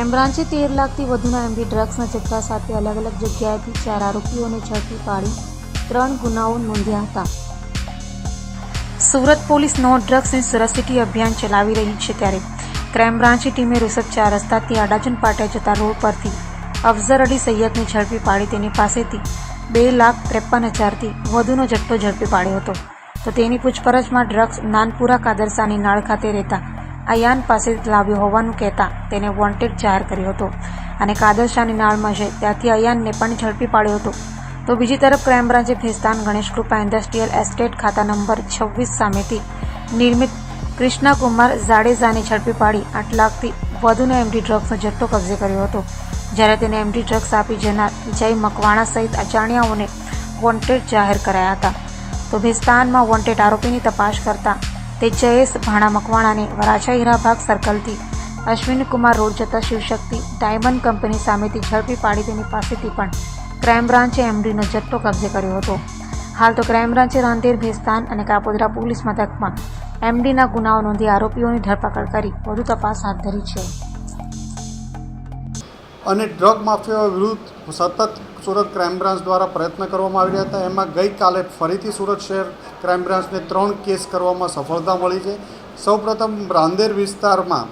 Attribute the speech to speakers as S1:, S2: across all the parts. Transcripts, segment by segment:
S1: Crime બ્રાન્ચે 13 લાખથી વધુના MD ડ્રગ્સના જથ્થા સાથે અલગ અલગ જગ્યાએથી 4 આરોપીઓને ઝડપી પાડી 3 ગુનાઓ નોંધ્યા હતા. સુરત પોલીસ નો ડ્રગ્સની સુરસિટી અભિયાન ચલાવી રહી છે ત્યારે ક્રાઇમ બ્રાન્ચની ટીમે રૂસબ 4 રસ્તાથી અડાજણ પાટિયા જતા રોડ પરથી અફઝર અલી સૈયદને ઝડપી પાડી તેની પાસેથી 2,53,000થી વધુનો જથ્થો ઝડપી પાડ્યો હતો. તો તેની પૂછપરછમાં ડ્રગ્સ નાનપુરા કાદરસાની નાળ ખાતે રહેતા અયાન પાસે લાવ્યો હોવાનું કહેતા તેને વોન્ટેડ જાહેર કર્યો હતો અને કાદરશાની નાળમાં છે ત્યાંથી અયાનને પણ ઝડપી પાડ્યો હતો. તો બીજી તરફ ક્રાઇમ બ્રાન્ચે ભેસ્તાન ગણેશ કૃપા ઇન્ડસ્ટ્રીયલ એસ્ટેટ ખાતા નંબર 26 સામેથી નિર્મિત કૃષ્ણકુમાર જાડેજાને ઝડપી પાડી 8 લાખથી વધુનો એમડી ડ્રગ્સનો જથ્થો કબજે કર્યો હતો. જ્યારે તેને એમડી ડ્રગ્સ આપી જનાર જય મકવાણા સહિત અજાણ્યાઓને વોન્ટેડ જાહેર કરાયા હતા. તો ભેસ્તાનમાં વોન્ટેડ આરોપીની તપાસ કરતા તે જયેશ ભાણા મકવાણાને વરાછા હીરાબાગ સર્કલથી અશ્વિન કુમાર રોડ જતા શિવશક્તિ ડાયમંડ કંપની સામેથી ઝડપી પાડી તેની પાસેથી પણ ક્રાઇમ બ્રાન્ચે એમડીનો જથ્થો કબજે કર્યો હતો. હાલ તો ક્રાઇમ બ્રાન્ચે રાંદેર, ભેસ્તાન અને કાપોદ્રા પોલીસ મથકમાં એમડીના ગુનાઓ નોંધી આરોપીઓની ધરપકડ કરી વધુ તપાસ હાથ ધરી છે.
S2: અને ડ્રગ માફિયાઓ વિરુદ્ધ સતત સુરત ક્રાઇમ બ્રાન્ચ દ્વારા પ્રયત્ન કરવામાં આવી રહ્યા હતા. એમાં ગઈકાલે ફરીથી સુરત શહેર ક્રાઇમ બ્રાન્ચને 3 કેસ કરવામાં સફળતા મળી છે. સૌપ્રથમ રાંદેર વિસ્તારમાં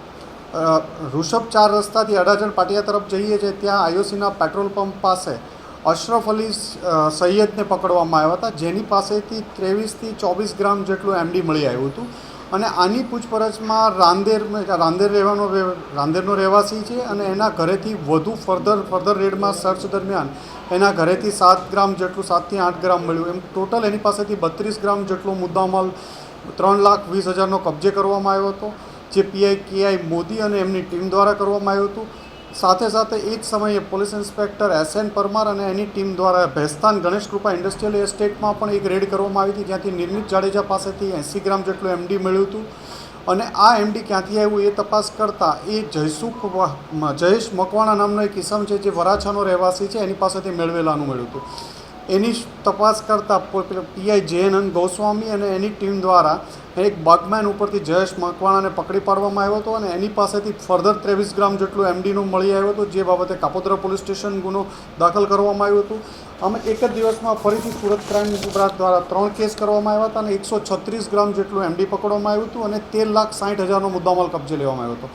S2: રૂષભ 4 રસ્તાથી અડાજણ પાટિયા તરફ જઈએ છીએ ત્યાં આઈઓસીના પેટ્રોલ પંપ પાસે અશરફ અલી સૈયદને પકડવામાં આવ્યા હતા, જેની પાસેથી 23થી 24 ગ્રામ જેટલું એમડી મળી આવ્યું હતું. અને આની પૂછપરછમાં રાંદેરનો રહેવાસી છે અને એના ઘરેથી વધુ ફર્ધર રેડમાં સર્ચ દરમિયાન એના ઘરેથી 7 ગ્રામ જેટલું 7થી 8 ગ્રામ મળ્યું. એમ ટોટલ એની પાસેથી 32 ગ્રામ જેટલો મુદ્દામાલ 3,20,000નો કબજે કરવામાં આવ્યો હતો, જે પીઆઈ મોદી અને એમની ટીમ દ્વારા કરવામાં આવ્યું હતું. સાથે સાથે એ જ સમયે પોલીસ ઇન્સ્પેક્ટર SN પરમાર અને એની ટીમ દ્વારા ભેસ્તાન ગણેશ કૃપા ઇન્ડસ્ટ્રીયલ એસ્ટેટમાં પણ એક રેડ કરવામાં આવી હતી, જ્યાંથી નિર્મિત જાડેજા પાસેથી 80 ગ્રામ જેટલું એમડી મળ્યું હતું. અને આ એમડી ક્યાંથી આવ્યું એ તપાસ કરતાં એ જયેશ મકવાણા નામનો એક ઇસમ છે જે વરાછાનો રહેવાસી છે, એની પાસેથી મેળવેલાનું મળ્યું હતું. એની તપાસ કરતાં પીઆઈ JN ગોસ્વામી અને એની ટીમ દ્વારા એક બગમેન ઉપરથી જયેશ મકવાણાને પકડી પાડવામાં આવ્યો હતો અને એની પાસેથી ફર્ધર 23 ગ્રામ જેટલું એમડીનું મળી આવ્યું હતું, જે બાબતે કાપોદ્રા પોલીસ સ્ટેશન ગુનો દાખલ કરવામાં આવ્યો હતો. અમે એક જ દિવસમાં ફરીથી સુરત ક્રાઇમ બ્રાન્ચ દ્વારા 3 કેસ કરવામાં આવ્યા હતા અને 136 ગ્રામ જેટલું એમડી પકડવામાં આવ્યું હતું અને 13,60,000નો મુદ્દામાલ કબજે લેવામાં આવ્યો હતો.